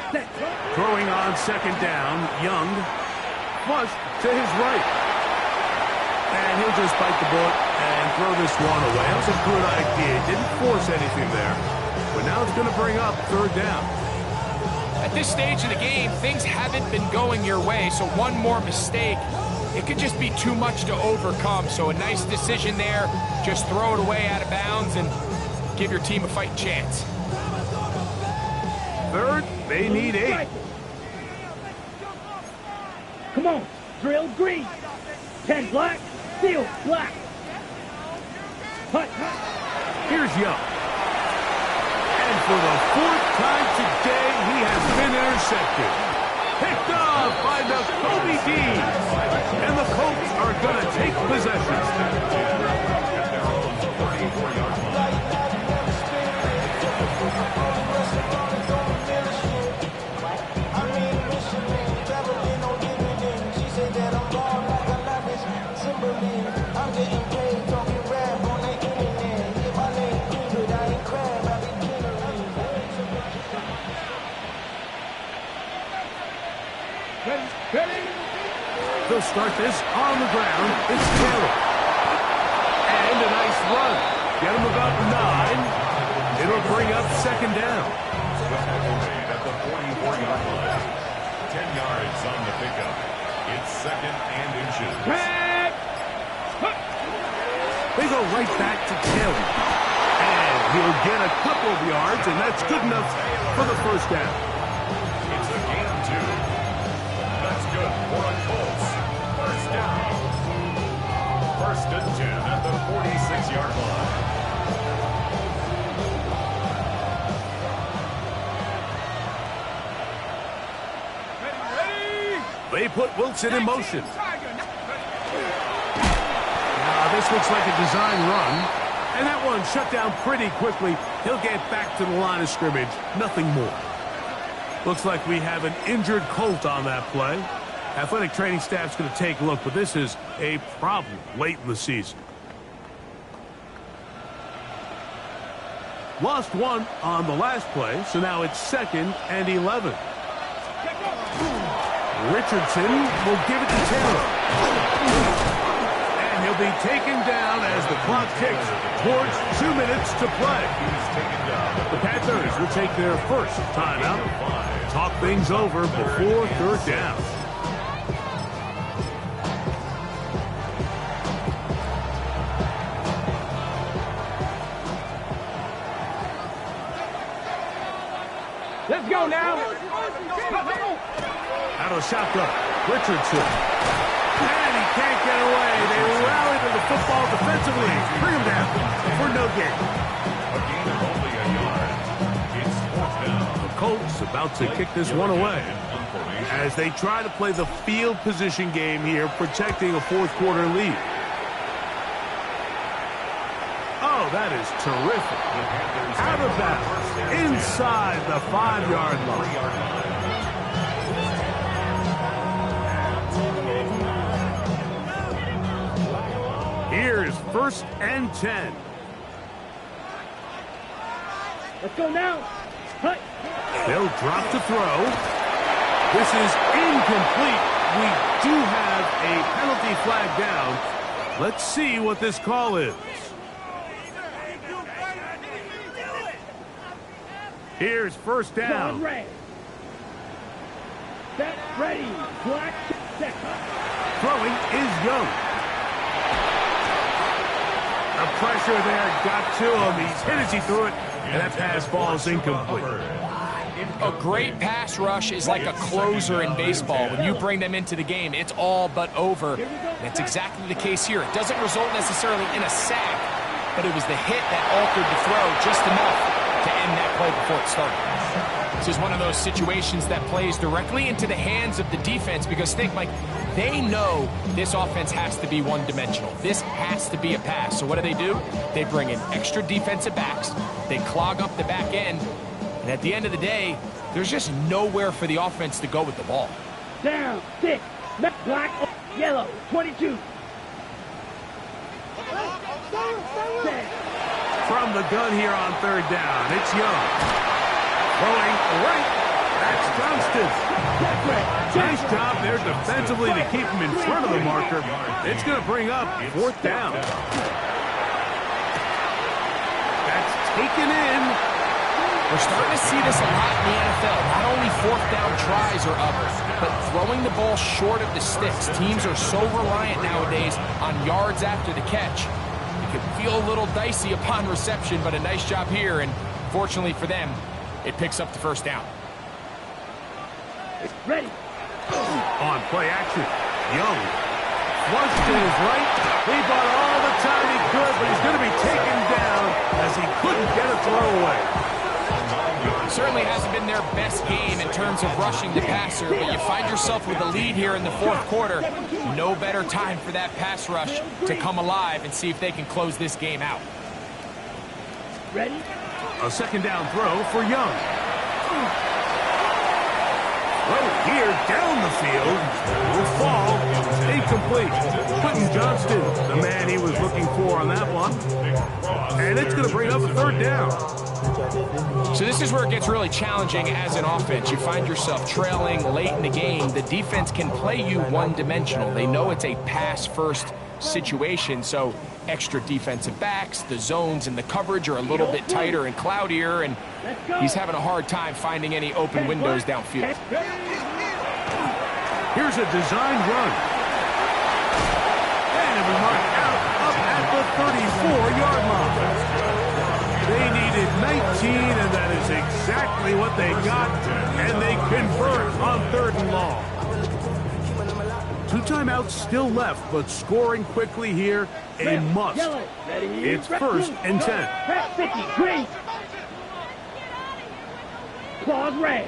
Set. Throwing on 2nd down, Young. Flushed to his right. And he'll just bite the bullet And throw this one away. That was a good idea. Didn't force anything there. But now it's going to bring up third down. At this stage of the game, things haven't been going your way, so one more mistake, it could just be too much to overcome. So a nice decision there. Just throw it away out of bounds and give your team a fighting chance. Third, they need 8. Come on, drill green. 10 black, steel black. Hut. Here's Young. And for the 4th time today, he has been intercepted. Picked off by the Kobe D. And the Colts are going to take possession. They'll start this on the ground. It's Taylor. And a nice run. Get him about 9. It'll bring up second down. At the 44-yard line. 10 yards on the pickup. It's second and inches. They go right back to Taylor. And he'll get a couple of yards, and that's good enough for the first down. It's a gain of 2. That's good for a Colts. First down. First and 10 at the 46-yard line. They put Wilson in motion. Now, this looks like a design run. And that one shut down pretty quickly. He'll get back to the line of scrimmage. Nothing more. Looks like we have an injured Colt on that play. Athletic training staff's going to take a look, but this is a problem late in the season. Lost one on the last play, so now it's 2nd and 11. Richardson will give it to Taylor. And he'll be taken down as the clock ticks towards 2 minutes to play. The Panthers will take their first timeout. Talk things over before third down. Let's go now. Out of the shotgun, Richardson. And he can't get away. They rally to the football defensively. Bring him down for no gain. A gain of only a yard. It's 4th down. The Colts about to kick this one away as they try to play the field position game here, protecting a 4th quarter lead. Oh, that is terrific. Out of bounds, inside the 5-yard line. Here's 1st and 10. Let's go now. Hut. They'll drop to throw. This is incomplete. We do have a penalty flag down. Let's see what this call is. Here's 1st down. Set, ready. Black, set. Throwing is Young. The pressure there got to him. He's hit as he threw it, and that pass falls incomplete. A great pass rush is like a closer in baseball. When you bring them into the game, it's all but over. And it's exactly the case here. It doesn't result necessarily in a sack, but it was the hit that altered the throw just enough to end that play before it started. This is one of those situations that plays directly into the hands of the defense because think, Mike, they know this offense has to be one-dimensional. This has to be a pass. So what do? They bring in extra defensive backs. They clog up the back end. And at the end of the day, there's just nowhere for the offense to go with the ball. Down, 6, black, yellow, 22. From the gun here on 3rd down, it's Young. Throwing right, that's Johnston. Nice job there defensively to keep him in front of the marker. It's going to bring up fourth down. That's taken in. We're starting to see this a lot in the NFL. Not only fourth down tries are up, but throwing the ball short of the sticks. Teams are so reliant nowadays on yards after the catch. It can feel a little dicey upon reception, but a nice job here, and fortunately for them, it picks up the first down. Ready. On play action, Young flushed to his right. He bought all the time he could, but he's going to be taken down as he couldn't get a throw away. Certainly hasn't been their best game in terms of rushing the passer, but you find yourself with a lead here in the fourth quarter. No better time for that pass rush to come alive and see if they can close this game out. Ready. A second down throw for Young. Throw here down the field will fall incomplete. Quentin Johnston, the man he was looking for on that one. And it's going to bring up a third down. So this is where it gets really challenging as an offense. You find yourself trailing late in the game. The defense can play you one-dimensional. They know it's a pass-first situation, so extra defensive backs, the zones and the coverage are a little bit tighter and cloudier, and he's having a hard time finding any open windows downfield. Here's a designed run. And it was marked out up at the 34-yard line. They needed 19, and that is exactly what they got, and they convert on third and long. 2 timeouts still left, but scoring quickly here, a must. It's first and 10. Pass 50, green. Claws red.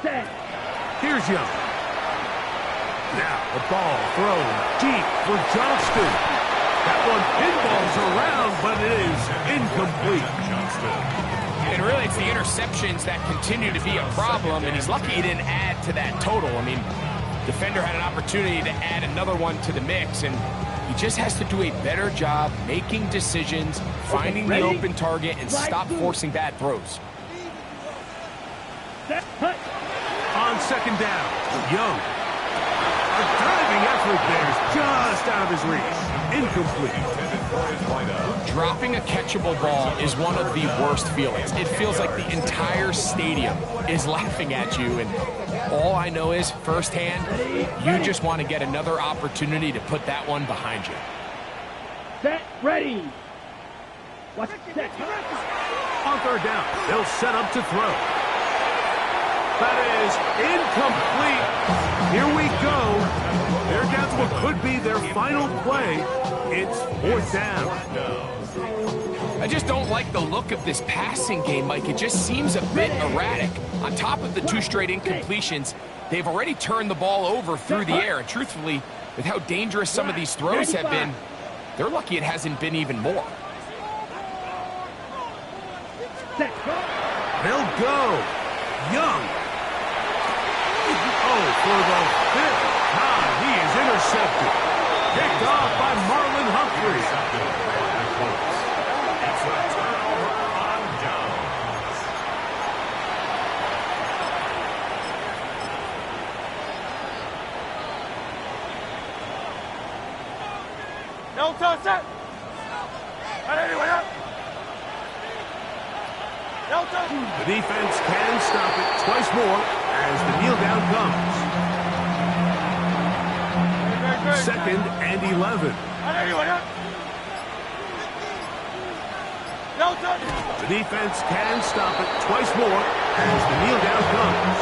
Set. Here's Young. Now the ball thrown deep for Johnston. That one pinballs around, but it is incomplete. And really, it's the interceptions that continue to be a problem, and he's lucky he didn't add to that total. I mean, defender had an opportunity to add another one to the mix, and he just has to do a better job making decisions, finding the open target, and stop forcing bad throws. Set. Hut. On second down, Young. A diving effort there is just out of his reach. Incomplete. Dropping a catchable ball is one of the worst feelings. It feels like the entire stadium is laughing at you, and all I know is firsthand, you just want to get another opportunity to put that one behind you. Set. Ready. Watch set. On third down, they'll set up to throw. That is incomplete. Here we go. They're down to what could be their final play. It's fourth down. I just don't like the look of this passing game, Mike. It just seems a bit erratic. On top of the 2 straight incompletions, they've already turned the ball over through the air. And truthfully, with how dangerous some of these throws have been, they're lucky it hasn't been even more. They'll go. Young. Oh, for the 5th time, he is intercepted. Picked off by Marlon Humphrey. It's a turnover on downs. Elton, set. The defense can stop it twice more as the kneel down comes. Second and 11. The defense can stop it twice more as the kneel down comes.